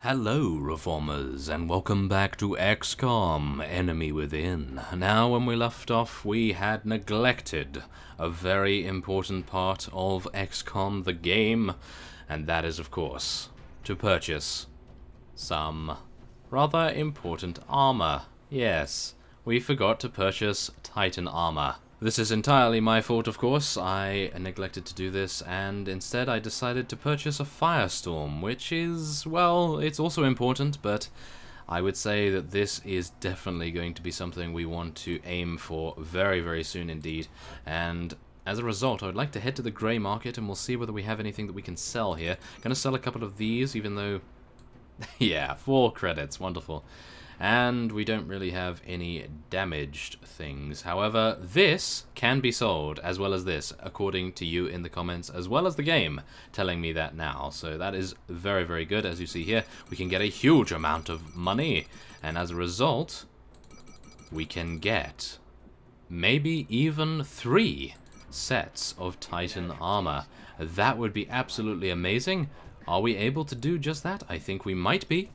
Hello, Reformers, and welcome back to XCOM, Enemy Within. Now, when we left off, we had neglected a very important part of XCOM, the game, and that is, of course, to purchase some rather important armor. Yes, we forgot to purchase Titan armor. This is entirely my fault, of course. I neglected to do this, and instead I decided to purchase a Firestorm, which is, well, it's also important, but I would say that this is definitely going to be something we want to aim for very, very soon indeed. And as a result, I would like to head to the grey market, and we'll see whether we have anything that we can sell here. Gonna sell a couple of these, even though... yeah, 4 credits, wonderful. And we don't really have any damaged things. However, this can be sold, as well as this, according to you in the comments, as well as the game telling me that now. So that is very, very good. As you see here, we can get a huge amount of money. And as a result, we can get maybe even 3 sets of Titan armor. That would be absolutely amazing. Are we able to do just that? I think we might be.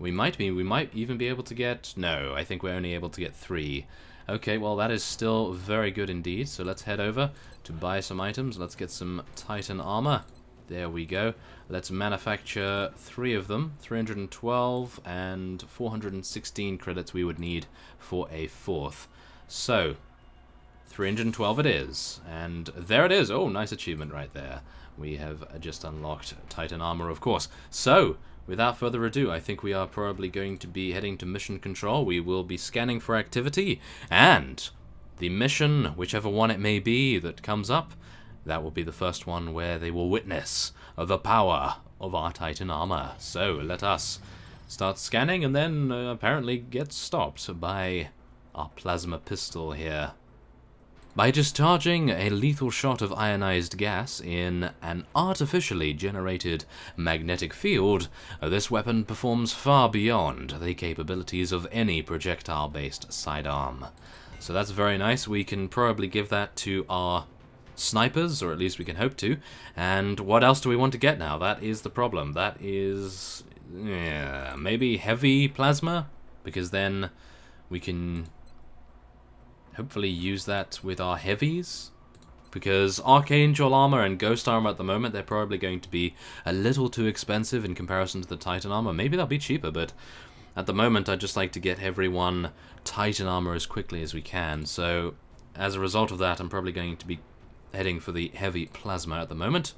We might even be able to get... No, I think we're only able to get 3. Okay, well that is still very good indeed. So let's head over to buy some items. Let's get some Titan armor. There we go. Let's manufacture 3 of them. 312 and 416 credits we would need for a 4th. So, 312 it is. And there it is. Oh, nice achievement right there. We have just unlocked Titan armor, of course. So... without further ado, I think we are probably going to be heading to mission control. We will be scanning for activity, and the mission, whichever one it may be that comes up, that will be the first one where they will witness the power of our Titan armor. So let us start scanning and then apparently get stopped by our plasma pistol here. By discharging a lethal shot of ionized gas in an artificially generated magnetic field, this weapon performs far beyond the capabilities of any projectile-based sidearm. So that's very nice. We can probably give that to our snipers, or at least we can hope to. And what else do we want to get now? That is the problem. That is... yeah, maybe heavy plasma? Because then we can... hopefully use that with our heavies, because Archangel armor and Ghost armor at the moment, they're probably going to be a little too expensive in comparison to the Titan armor. Maybe they'll be cheaper, but at the moment I'd just like to get everyone Titan armor as quickly as we can. So as a result of that, I'm probably going to be heading for the heavy plasma at the moment,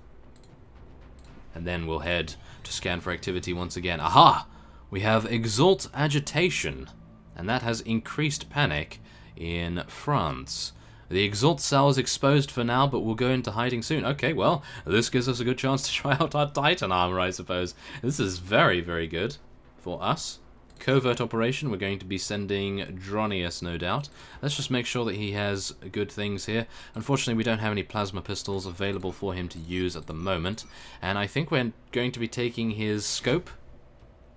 and then we'll head to scan for activity once again. Aha! We have Exalt agitation, and that has increased panic in France. The Exalt cell is exposed for now, but will go into hiding soon. Okay, well, this gives us a good chance to try out our Titan armor, I suppose. This is very, very good for us. Covert operation, we're going to be sending Dronius, no doubt. Let's just make sure that he has good things here. Unfortunately, we don't have any plasma pistols available for him to use at the moment, and I think we're going to be taking his scope.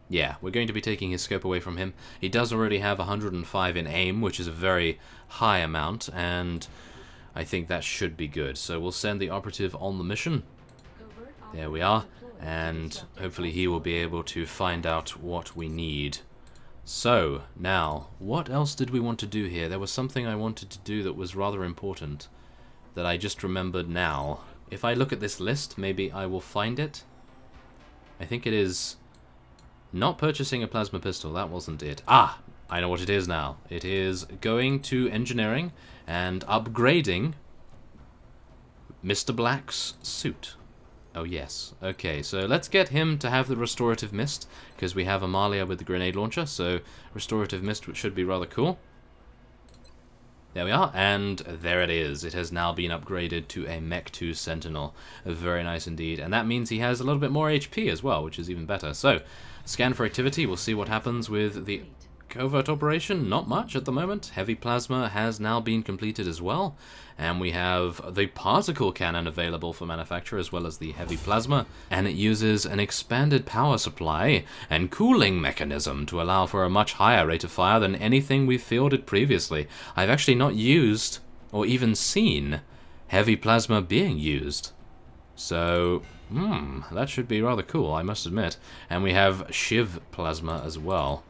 Yeah, we're going to be taking his scope away from him. He does already have 105 in aim, which is a very high amount, and I think that should be good. So we'll send the operative on the mission. There we are, and hopefully he will be able to find out what we need. So, now, what else did we want to do here? There was something I wanted to do that was rather important that I just remembered now. If I look at this list, maybe I will find it. I think it is... not purchasing a plasma pistol, that wasn't it. Ah, I know what it is now. It is going to engineering and upgrading Mr. Black's suit. Oh yes, okay, so let's get him to have the restorative mist, because we have Amalia with the grenade launcher, so restorative mist, which should be rather cool. There we are, and there it is. It has now been upgraded to a Mech 2 Sentinel. Very nice indeed, and that means he has a little bit more HP as well, which is even better. So, scan for activity, we'll see what happens with the covert operation. Not much at the moment. Heavy plasma has now been completed as well, and we have the particle cannon available for manufacture as well as the heavy plasma, and it uses an expanded power supply and cooling mechanism to allow for a much higher rate of fire than anything we've fielded previously. I've actually not used or even seen heavy plasma being used, so That should be rather cool, I must admit. And we have Shiv Plasma as well.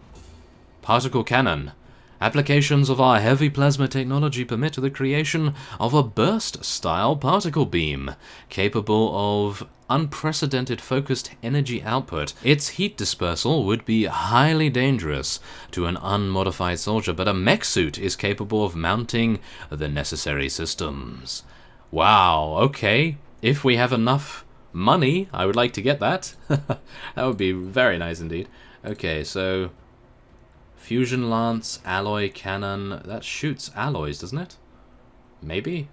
Particle Cannon. Applications of our heavy plasma technology permit the creation of a burst-style particle beam, capable of unprecedented focused energy output. Its heat dispersal would be highly dangerous to an unmodified soldier, but a mech suit is capable of mounting the necessary systems. Wow, okay. If we have enough money, I would like to get that. That would be very nice indeed. Okay, so Fusion Lance, Alloy Cannon. That shoots alloys, doesn't it? Maybe?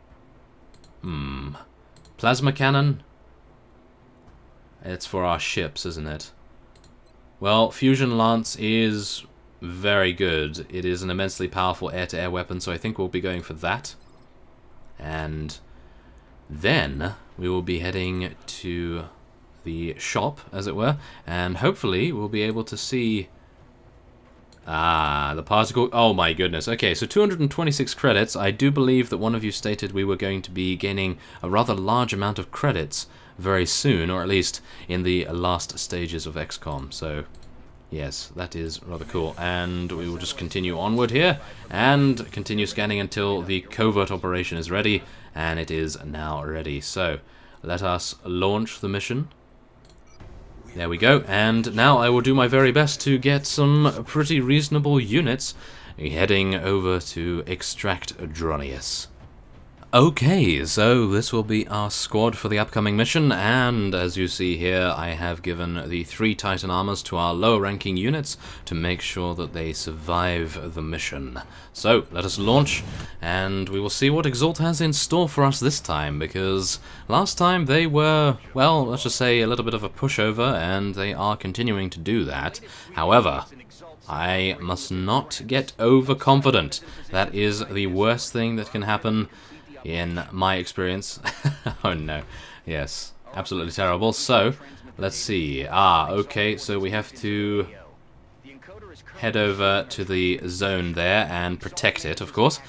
Plasma Cannon. It's for our ships, isn't it? Well, Fusion Lance is very good. It is an immensely powerful air-to-air weapon, so I think we'll be going for that. And then we will be heading to the shop, as it were, and hopefully we'll be able to see the particle. Oh my goodness. Okay, so 226 credits. I do believe that one of you stated we were going to be gaining a rather large amount of credits very soon, or at least in the last stages of XCOM. So yes, that is rather cool. And we will just continue onward here and continue scanning until the covert operation is ready, and it is now ready. So let us launch the mission. There we go, and now I will do my very best to get some pretty reasonable units heading over to extract Dronius. Okay, so this will be our squad for the upcoming mission, and as you see here, I have given the 3 Titan armors to our lower ranking units to make sure that they survive the mission. So, let us launch, and we will see what Exalt has in store for us this time, because last time they were, well, let's just say a little bit of a pushover, and they are continuing to do that. However, I must not get overconfident. That is the worst thing that can happen in my experience. Oh no. Yes, absolutely terrible. So, let's see. Okay, so we have to head over to the zone there and protect it, of course.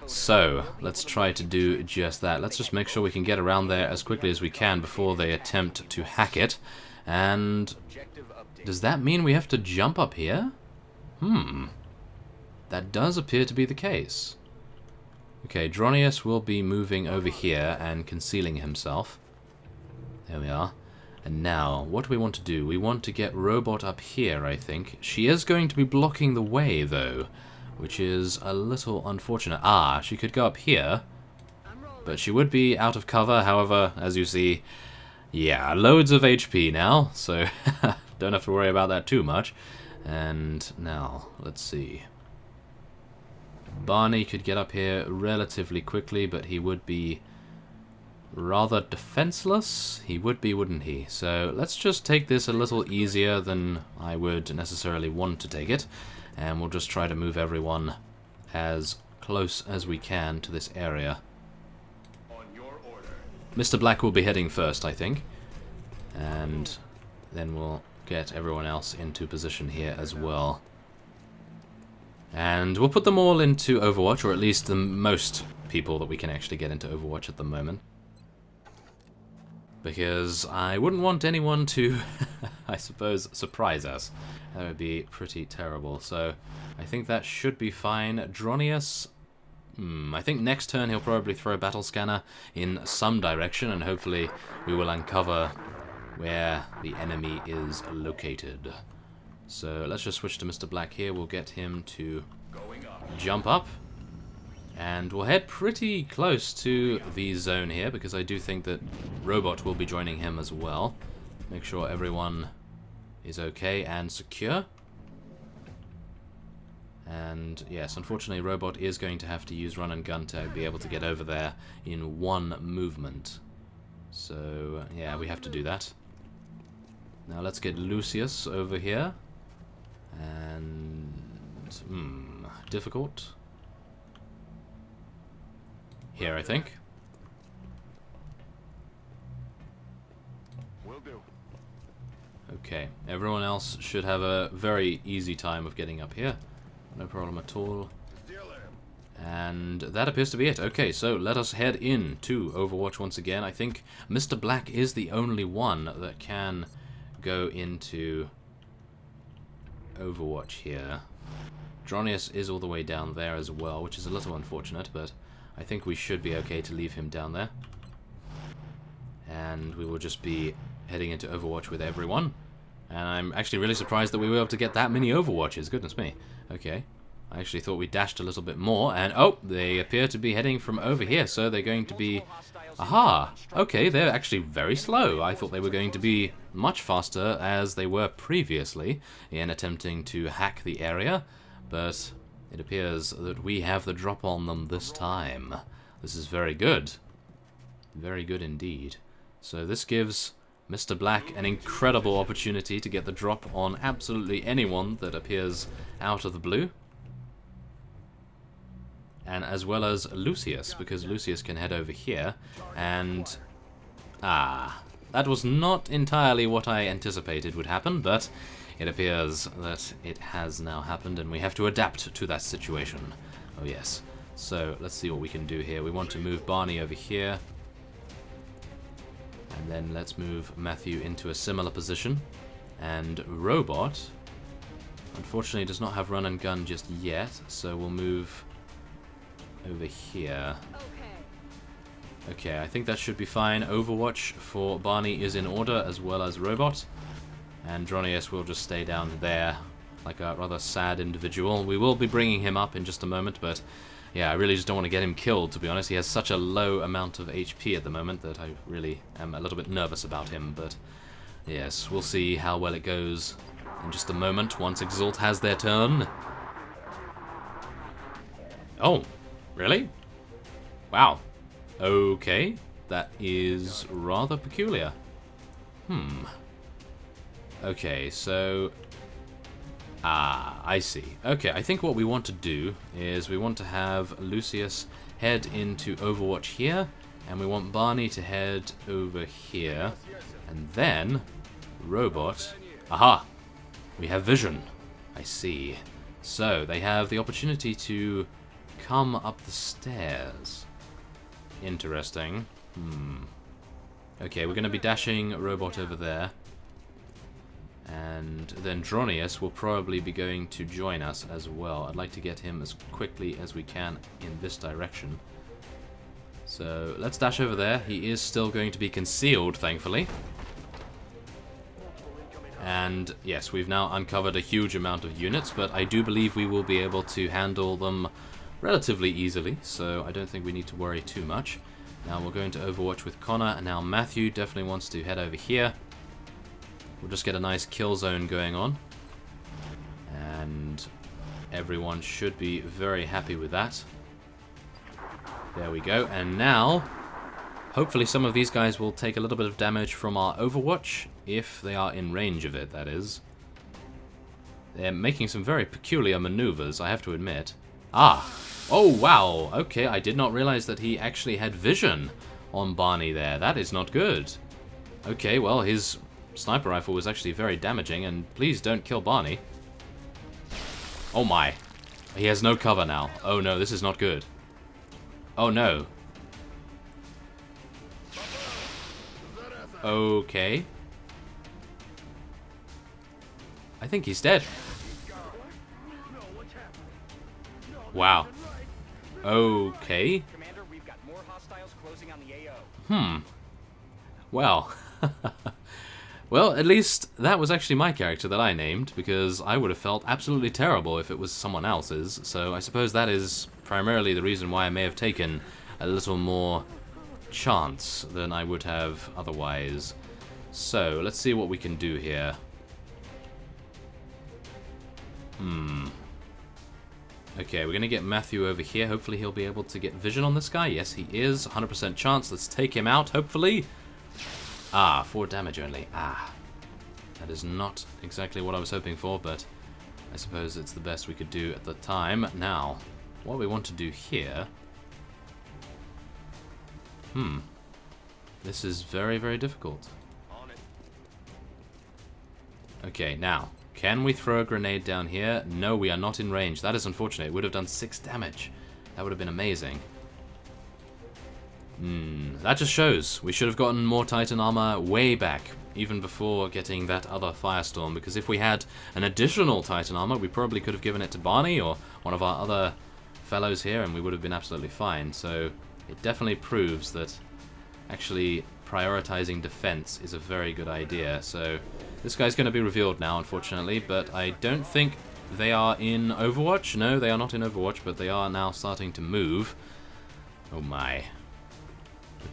So, let's try to do just that. Let's just make sure we can get around there as quickly as we can before they attempt to hack it. And does that mean we have to jump up here? That does appear to be the case. Okay, Dronius will be moving over here and concealing himself. There we are. And now, what do we want to do? We want to get Robot up here, I think. She is going to be blocking the way, though, which is a little unfortunate. She could go up here, but she would be out of cover. However, as you see, yeah, loads of HP now, so don't have to worry about that too much. And now, let's see. Barney could get up here relatively quickly, but he would be rather defenseless. He would be, wouldn't he? So let's just take this a little easier than I would necessarily want to take it, and we'll just try to move everyone as close as we can to this area. Mr. Black will be heading first, I think, and then we'll get everyone else into position here as well. And we'll put them all into Overwatch, or at least the most people that we can actually get into Overwatch at the moment. Because I wouldn't want anyone to, I suppose, surprise us. That would be pretty terrible. So I think that should be fine. Dronius, I think next turn he'll probably throw a battle scanner in some direction, and hopefully we will uncover where the enemy is located. So let's just switch to Mr. Black here. We'll get him to jump up. And we'll head pretty close to the zone here, because I do think that Robot will be joining him as well. Make sure everyone is okay and secure. And yes, unfortunately Robot is going to have to use run and gun to be able to get over there in one movement. So yeah, we have to do that. Now let's get Lucius over here. And difficult here, I think. Will do. Okay, everyone else should have a very easy time of getting up here. No problem at all. And that appears to be it. Okay, so let us head in to Overwatch once again. I think Mr. Black is the only one that can go into Overwatch here. Dronius is all the way down there as well, which is a little unfortunate, but I think we should be okay to leave him down there. And we will just be heading into Overwatch with everyone. And I'm actually really surprised that we were able to get that many Overwatches. Goodness me. Okay. I actually thought we dashed a little bit more, and oh, they appear to be heading from over here, so they're going to be... Aha! Okay, they're actually very slow. I thought they were going to be much faster, as they were previously, in attempting to hack the area, but it appears that we have the drop on them this time. This is very good. Very good indeed. So this gives Mr. Black an incredible opportunity to get the drop on absolutely anyone that appears out of the blue. And as well as Lucius, because Lucius can head over here, and... that was not entirely what I anticipated would happen, but it appears that it has now happened, and we have to adapt to that situation. Oh yes. So, let's see what we can do here. We want to move Barney over here, and then let's move Matthew into a similar position, and Robot, unfortunately, does not have run and gun just yet, so we'll move... over here. Okay, I think that should be fine. Overwatch for Barney is in order, as well as Robot. And Dronius will just stay down there, like a rather sad individual. We will be bringing him up in just a moment, but yeah, I really just don't want to get him killed, to be honest. He has such a low amount of HP at the moment that I really am a little bit nervous about him, but yes, we'll see how well it goes in just a moment, once Exalt has their turn. Oh! Really? Wow. Okay. That is rather peculiar. Okay, so... I see. Okay, I think what we want to do is we want to have Lucius head into Overwatch here, and we want Barney to head over here, and then Robot... Aha! We have vision. I see. So, they have the opportunity to come up the stairs. Interesting. Okay, we're going to be dashing Robot over there. And then Dronius will probably be going to join us as well. I'd like to get him as quickly as we can in this direction. So let's dash over there. He is still going to be concealed, thankfully. And yes, we've now uncovered a huge amount of units, but I do believe we will be able to handle them relatively easily, so I don't think we need to worry too much. Now we'll go into Overwatch with Connor, and now Matthew definitely wants to head over here. We'll just get a nice kill zone going on, and everyone should be very happy with that. There we go, and now hopefully some of these guys will take a little bit of damage from our Overwatch, if they are in range of it, that is. They're making some very peculiar maneuvers, I have to admit. Oh wow, okay, I did not realize that he actually had vision on Barney there. That is not good. Okay, well, his sniper rifle was actually very damaging, and please don't kill Barney. Oh my. He has no cover now. Oh no, this is not good. Oh no. Okay. I think he's dead. Wow. Okay. Commander, we've got more hostiles closing on the AO. Well. Well, at least that was actually my character that I named, because I would have felt absolutely terrible if it was someone else's, so I suppose that is primarily the reason why I may have taken a little more chance than I would have otherwise. So, let's see what we can do here. Okay, we're going to get Matthew over here. Hopefully he'll be able to get vision on this guy. Yes, he is. 100% chance. Let's take him out, hopefully. 4 damage only. That is not exactly what I was hoping for, but I suppose it's the best we could do at the time. Now, what we want to do here... This is very, very difficult. Okay, now, can we throw a grenade down here? No, we are not in range. That is unfortunate. It would have done 6 damage. That would have been amazing. That just shows we should have gotten more Titan armor way back, even before getting that other Firestorm, because if we had an additional Titan armor, we probably could have given it to Barney or one of our other fellows here, and we would have been absolutely fine. So it definitely proves that actually prioritizing defense is a very good idea. So this guy's going to be revealed now, unfortunately, but I don't think they are in Overwatch. No, they are not in Overwatch, but they are now starting to move. Oh my.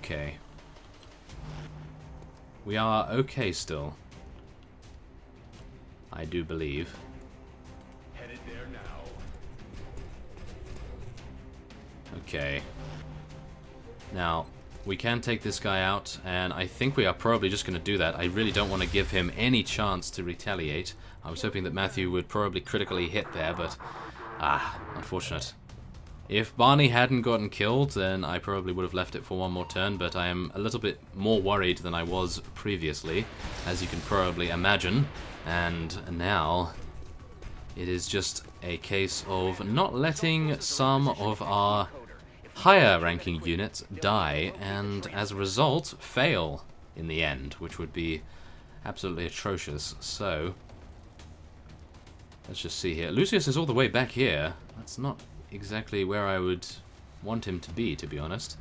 Okay. We are okay still. I do believe. Headed there now. Okay. Now, we can take this guy out, and I think we are probably just going to do that. I really don't want to give him any chance to retaliate. I was hoping that Matthew would probably critically hit there, but... unfortunate. If Barney hadn't gotten killed, then I probably would have left it for one more turn, but I am a little bit more worried than I was previously, as you can probably imagine. And now, it is just a case of not letting some of our higher ranking units die, and as a result, fail in the end, which would be absolutely atrocious. So, let's just see here. Lucius is all the way back here. That's not exactly where I would want him to be honest.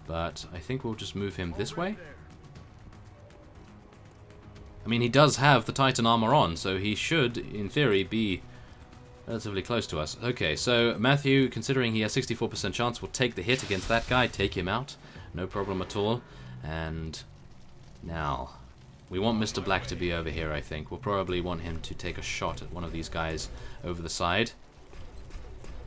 But I think we'll just move him this way. I mean, he does have the Titan armor on, so he should, in theory, be relatively close to us. Okay, so Matthew, considering he has 64% chance, will take the hit against that guy, take him out. No problem at all. And now, we want Mr. Black to be over here, I think. We'll probably want him to take a shot at one of these guys over the side.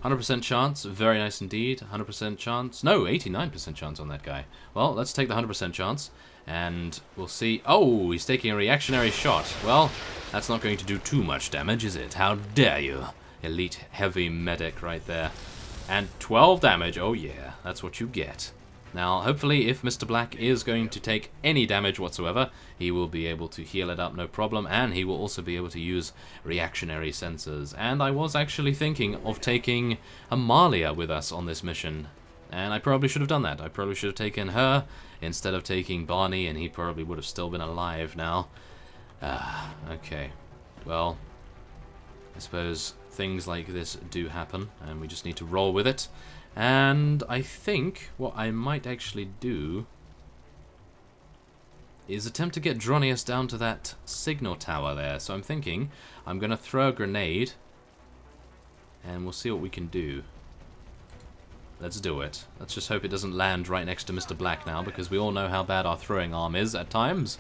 100% chance, very nice indeed. 100% chance, no, 89% chance on that guy. Well, let's take the 100% chance, and we'll see. Oh, he's taking a reactionary shot. Well, that's not going to do too much damage, is it? How dare you? Elite heavy medic right there. And 12 damage, oh yeah, that's what you get. Now, hopefully, if Mr. Black is going to take any damage whatsoever, he will be able to heal it up, no problem, and he will also be able to use reactionary sensors. And I was actually thinking of taking Amalia with us on this mission, and I probably should have done that. I probably should have taken her instead of taking Barney, and he probably would have still been alive now. Okay. Well, I suppose things like this do happen, and we just need to roll with it. And I think what I might actually do is attempt to get Dronius down to that signal tower there. So I'm thinking I'm going to throw a grenade, and we'll see what we can do. Let's do it. Let's just hope it doesn't land right next to Mr. Black now, because we all know how bad our throwing arm is at times.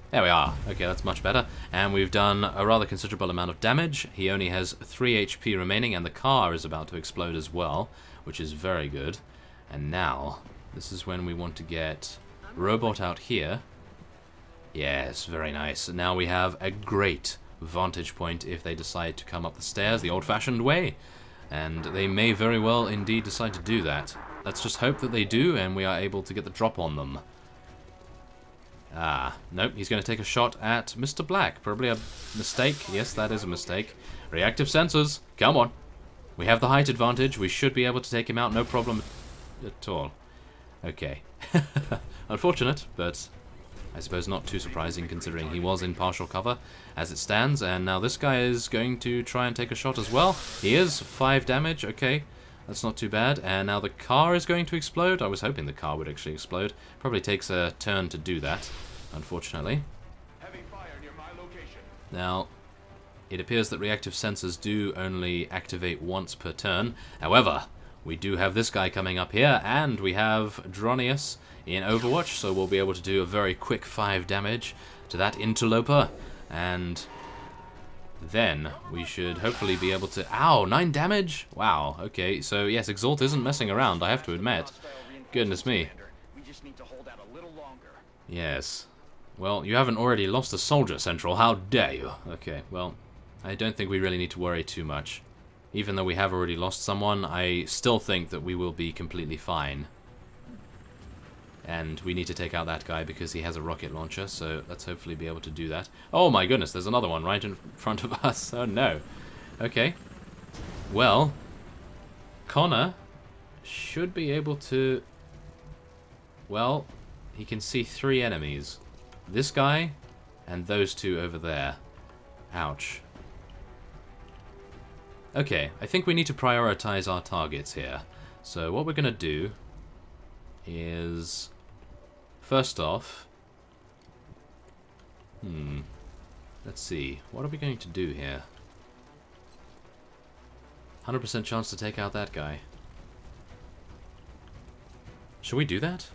There we are. Okay, that's much better. And we've done a rather considerable amount of damage. He only has 3 HP remaining, and the car is about to explode as well, which is very good. And now, this is when we want to get Robot out here. Yes, very nice. Now we have a great vantage point if they decide to come up the stairs the old-fashioned way. And they may very well indeed decide to do that. Let's just hope that they do, and we are able to get the drop on them. Nope, he's going to take a shot at Mr. Black. Probably a mistake. Yes, that is a mistake. Reactive sensors, come on. We have the height advantage. We should be able to take him out, no problem at all. Okay. Unfortunate, but I suppose not too surprising considering he was in partial cover as it stands. And now this guy is going to try and take a shot as well. He is 5 damage, okay. That's not too bad. And now the car is going to explode. I was hoping the car would actually explode. Probably takes a turn to do that, unfortunately. Heavy fire near my location. Now, it appears that reactive sensors do only activate once per turn. However, we do have this guy coming up here, and we have Dronius in Overwatch, so we'll be able to do a very quick 5 damage to that interloper. And then we should hopefully be able to... Ow, 9 damage? Wow, okay. So, yes, Exalt isn't messing around, I have to admit. Goodness me. We just need to hold out a little longer. Yes. Well, you haven't already lost a soldier, Central. How dare you? Okay, well, I don't think we really need to worry too much. Even though we have already lost someone, I still think that we will be completely fine. And we need to take out that guy because he has a rocket launcher, so let's hopefully be able to do that. Oh my goodness, there's another one right in front of us. Oh no. Okay. Well, Connor should be able to... Well, he can see 3 enemies. This guy and those 2 over there. Ouch. Okay, I think we need to prioritize our targets here. So what we're going to do is... First off... Let's see. What are we going to do here? 100% chance to take out that guy. Should we do that?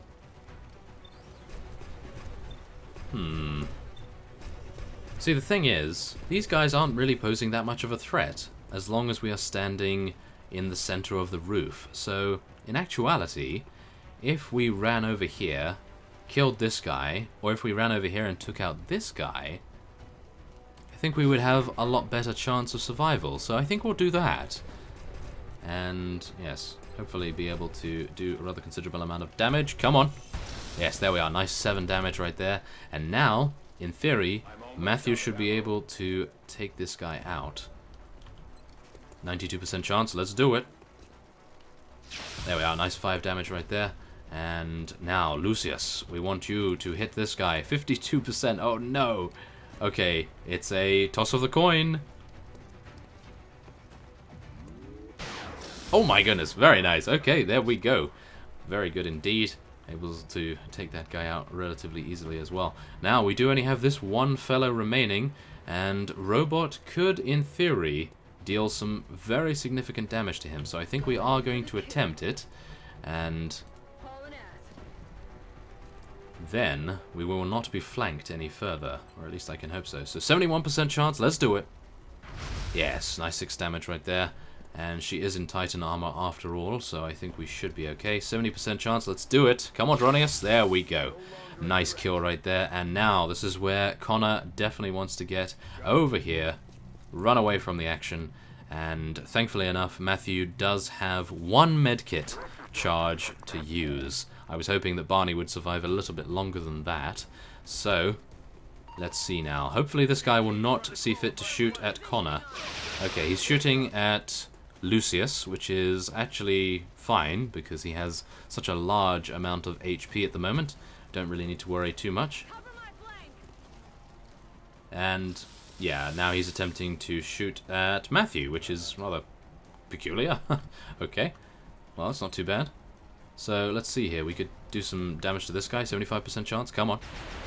See, the thing is, these guys aren't really posing that much of a threat, as long as we are standing in the center of the roof. So, in actuality, if we ran over here, killed this guy, or if we ran over here and took out this guy, I think we would have a lot better chance of survival. So I think we'll do that. And, yes, hopefully be able to do a rather considerable amount of damage. Come on! Yes, there we are. Nice 7 damage right there. And now, in theory, Matthew should be able to take this guy out. 92% chance. Let's do it. There we are. Nice 5 damage right there. And now, Lucius, we want you to hit this guy. 52%. Oh, no. Okay, it's a toss of the coin. Oh, my goodness. Very nice. Okay, there we go. Very good indeed. Able to take that guy out relatively easily as well. Now, we do only have this one fellow remaining, and Robot could, in theory, deal some very significant damage to him. So I think we are going to attempt it, and then we will not be flanked any further, or at least I can hope so. So 71% chance, let's do it. Yes, nice 6 damage right there. And she is in Titan armor after all, so I think we should be okay. 70% chance, let's do it. Come on, Dronius. There we go. Nice kill right there. And now, this is where Connor definitely wants to get over here, run away from the action, and thankfully enough, Matthew does have 1 medkit charge to use. I was hoping that Barney would survive a little bit longer than that. So, let's see now. Hopefully this guy will not see fit to shoot at Connor. Okay, he's shooting at Lucius, which is actually fine because he has such a large amount of HP at the moment. Don't really need to worry too much. And yeah, now he's attempting to shoot at Matthew, which is rather peculiar. Okay, well, that's not too bad. So let's see here. We could do some damage to this guy. 75% chance. Come on.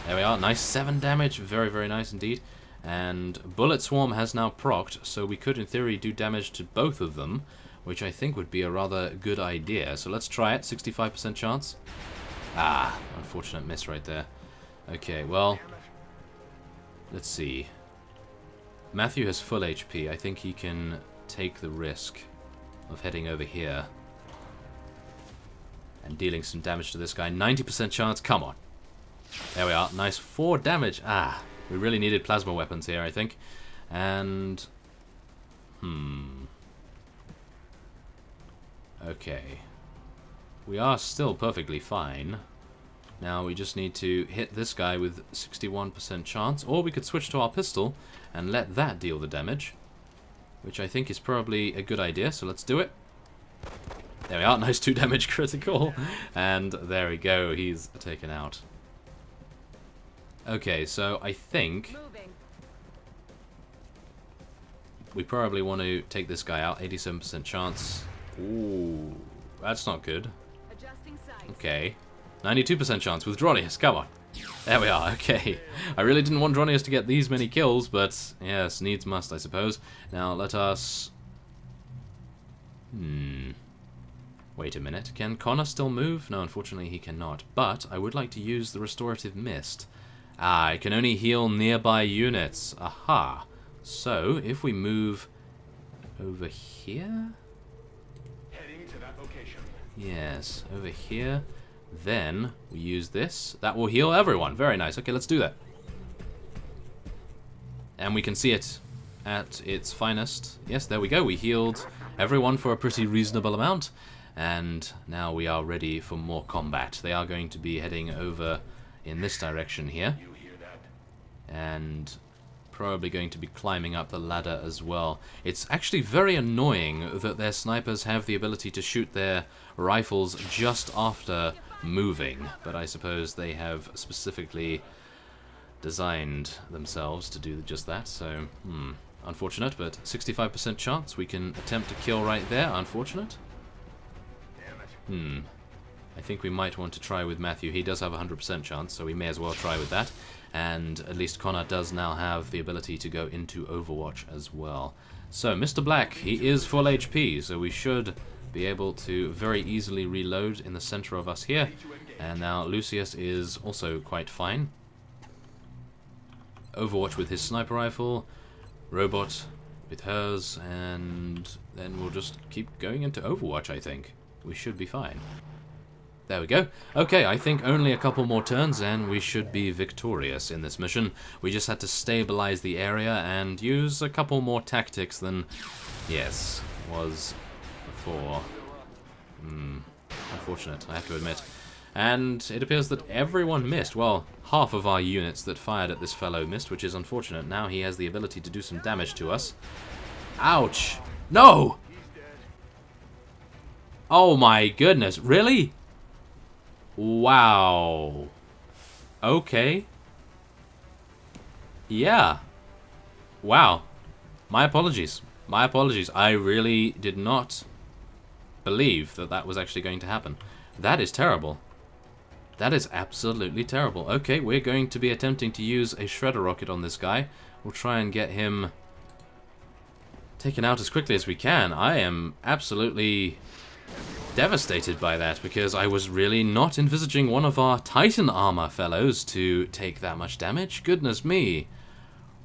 There we are. Nice 7 damage. Very, very nice indeed. And Bullet Swarm has now procced, so we could in theory do damage to both of them, which I think would be a rather good idea. So let's try it. 65% chance. Ah, unfortunate miss right there. Okay, well, let's see. Matthew has full HP. I think he can take the risk of heading over here and dealing some damage to this guy. 90% chance. Come on. There we are. Nice 4 damage. Ah, we really needed plasma weapons here, I think. And... okay. We are still perfectly fine. Now we just need to hit this guy with 61% chance, or we could switch to our pistol and let that deal the damage, which I think is probably a good idea, so let's do it. There we are, nice 2 damage critical, and there we go, he's taken out. Okay, so I think we probably want to take this guy out, 87% chance. Ooh, that's not good. Okay, 92% chance with Dronius, come on. There we are, okay. I really didn't want Dronius to get these many kills, but yes, needs must, I suppose. Now, let us... wait a minute, can Connor still move? No, unfortunately he cannot, but I would like to use the Restorative Mist. Ah, I can only heal nearby units. Aha. So, if we move over here... Heading to that location. Yes, over here. Then we use this. That will heal everyone. Very nice. Okay, let's do that. And we can see it at its finest. Yes, there we go. We healed everyone for a pretty reasonable amount. And now we are ready for more combat. They are going to be heading over in this direction here. You hear that? And probably going to be climbing up the ladder as well. It's actually very annoying that their snipers have the ability to shoot their rifles just after moving, but I suppose they have specifically designed themselves to do just that, so, unfortunate, but 65% chance we can attempt to kill right there. Unfortunate. I think we might want to try with Matthew. He does have a 100% chance, so we may as well try with that. And at least Connor does now have the ability to go into Overwatch as well. So, Mr. Black, he is full HP, so we should be able to very easily reload in the center of us here. And now Lucius is also quite fine. Overwatch with his sniper rifle, Robot with hers, and then we'll just keep going into Overwatch, I think. We should be fine. There we go. Okay, I think only a couple more turns and we should be victorious in this mission. We just had to stabilize the area and use a couple more tactics than, yes, was before. Unfortunate, I have to admit. And it appears that everyone missed. Well, half of our units that fired at this fellow missed, which is unfortunate. Now he has the ability to do some damage to us. Ouch! No! Oh my goodness, really? Wow. Okay. Yeah. Wow. My apologies. My apologies. I really did not believe that that was actually going to happen. That is terrible. That is absolutely terrible. Okay, we're going to be attempting to use a shredder rocket on this guy. We'll try and get him taken out as quickly as we can. I am absolutely devastated by that, because I was really not envisaging one of our Titan armor fellows to take that much damage. Goodness me.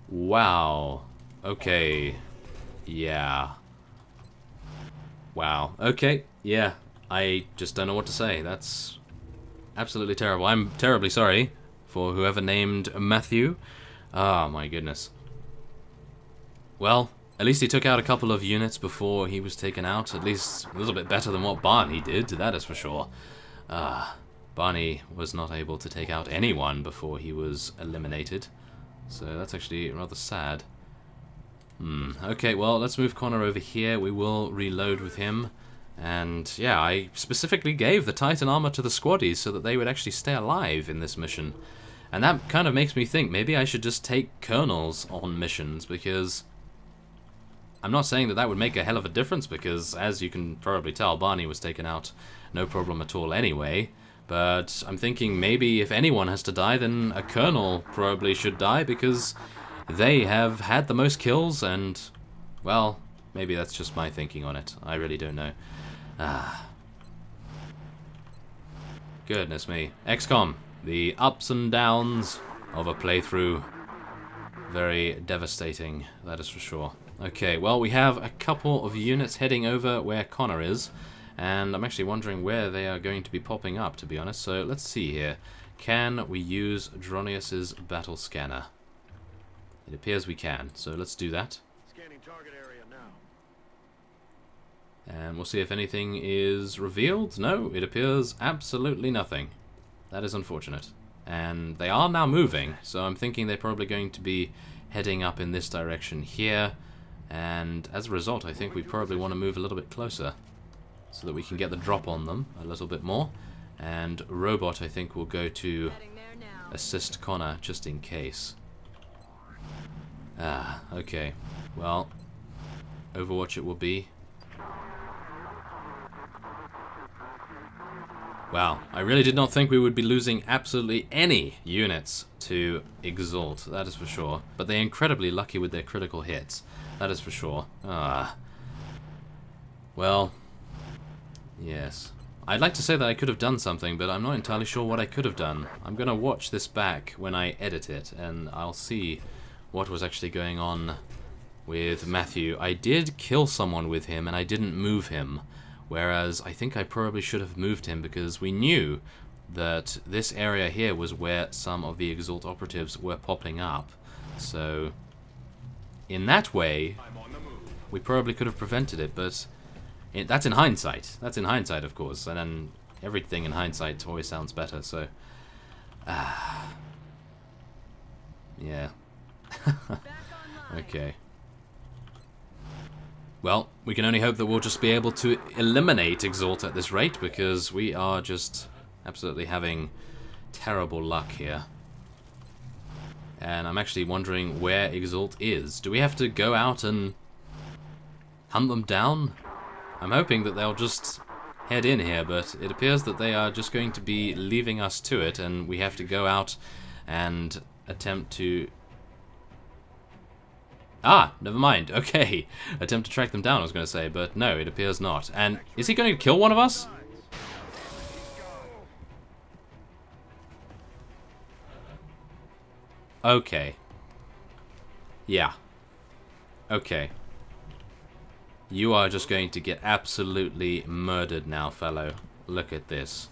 Wow. Okay. Yeah. Wow. Okay. Yeah. I just don't know what to say. That's absolutely terrible. I'm terribly sorry for whoever named Matthew. Ah, my goodness. Well, at least he took out a couple of units before he was taken out. At least a little bit better than what Barney did, that is for sure. Barney was not able to take out anyone before he was eliminated. So that's actually rather sad. Okay, well, let's move Connor over here. We will reload with him. And yeah, I specifically gave the Titan armor to the squaddies so that they would actually stay alive in this mission. And that kind of makes me think maybe I should just take colonels on missions, because I'm not saying that that would make a hell of a difference, because as you can probably tell, Barney was taken out no problem at all anyway. But I'm thinking maybe if anyone has to die, then a colonel probably should die, because they have had the most kills, and, well, maybe that's just my thinking on it. I really don't know. Goodness me. XCOM, the ups and downs of a playthrough. Very devastating, that is for sure. Okay, well, we have a couple of units heading over where Connor is, and I'm actually wondering where they are going to be popping up, to be honest. So let's see here. Can we use Dronius's battle scanner? It appears we can, so let's do that. Scanning target area now. And we'll see if anything is revealed. No, it appears absolutely nothing. That is unfortunate. And they are now moving, so I'm thinking they're probably going to be heading up in this direction here. And as a result, I think we probably want to move a little bit closer so that we can get the drop on them a little bit more. And Robot, I think, will go to assist Connor just in case. Okay. Well, Overwatch it will be. Wow, I really did not think we would be losing absolutely any units to Exalt, that is for sure. But they're incredibly lucky with their critical hits, that is for sure. Well, yes. I'd like to say that I could have done something, but I'm not entirely sure what I could have done. I'm going to watch this back when I edit it, and I'll see what was actually going on with Matthew. I did kill someone with him, and I didn't move him. Whereas I think I probably should have moved him, because we knew that this area here was where some of the Exalt operatives were popping up. So, in that way, we probably could have prevented it, but that's in hindsight. That's in hindsight, of course, and then everything in hindsight always sounds better, so... yeah. Okay. Well, we can only hope that we'll just be able to eliminate Exalt at this rate, because we are just absolutely having terrible luck here. And I'm actually wondering where Exalt is. Do we have to go out and hunt them down? I'm hoping that they'll just head in here, but it appears that they are just going to be leaving us to it, and we have to go out and attempt to... Ah, never mind. Okay. Attempt to track them down, I was going to say, but no, it appears not. And is he going to kill one of us? Okay. Yeah. Okay. You are just going to get absolutely murdered now, fellow. Look at this.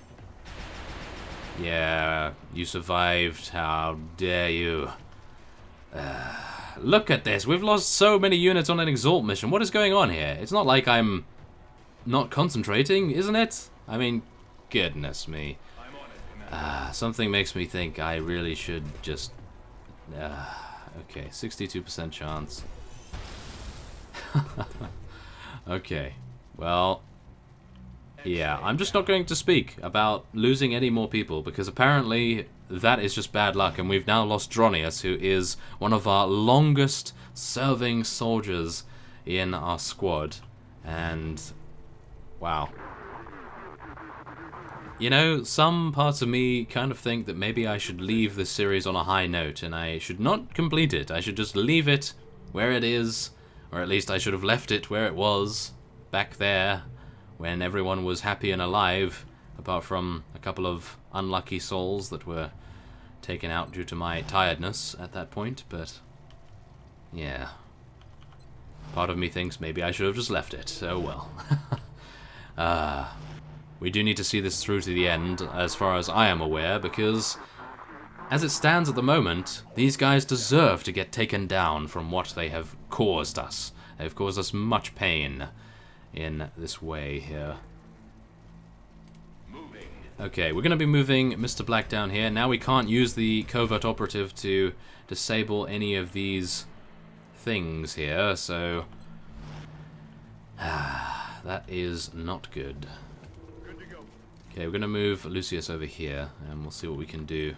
Yeah, you survived. How dare you. Look at this. We've lost so many units on an Exalt mission. What is going on here? It's not like I'm not concentrating, isn't it? I mean, goodness me. Something makes me think I really should just... okay, 62% chance. Okay, well... yeah, I'm just not going to speak about losing any more people, because apparently that is just bad luck, and we've now lost Dronius, who is one of our longest serving soldiers in our squad. And wow. You know, some parts of me kind of think that maybe I should leave this series on a high note, and I should not complete it. I should just leave it where it is, or at least I should have left it where it was, back there, when everyone was happy and alive, apart from a couple of unlucky souls that were taken out due to my tiredness at that point, but yeah. Part of me thinks maybe I should have just left it. Oh well. We do need to see this through to the end, as far as I am aware, because as it stands at the moment, these guys deserve to get taken down from what they have caused us. They've caused us much pain in this way here. Okay, we're going to be moving Mr. Black down here. Now we can't use the covert operative to disable any of these things here, so that is not good. Okay, we're going to move Lucius over here, and we'll see what we can do.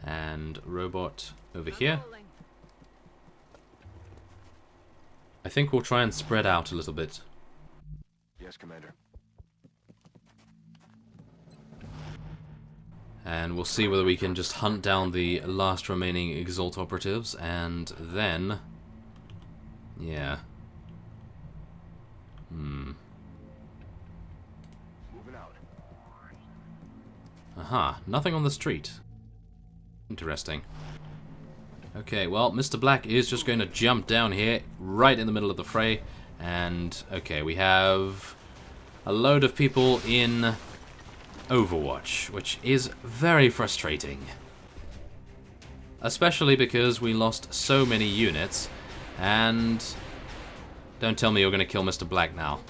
And Robot over here. I think we'll try and spread out a little bit. Yes, Commander. And we'll see whether we can just hunt down the last remaining Exalt operatives, and then... yeah. Moving out. Aha, nothing on the street. Interesting. Okay, well, Mr. Black is just going to jump down here, right in the middle of the fray, and, okay, we have a load of people in Overwatch, which is very frustrating. Especially because we lost so many units, and don't tell me you're going to kill Mr. Black now.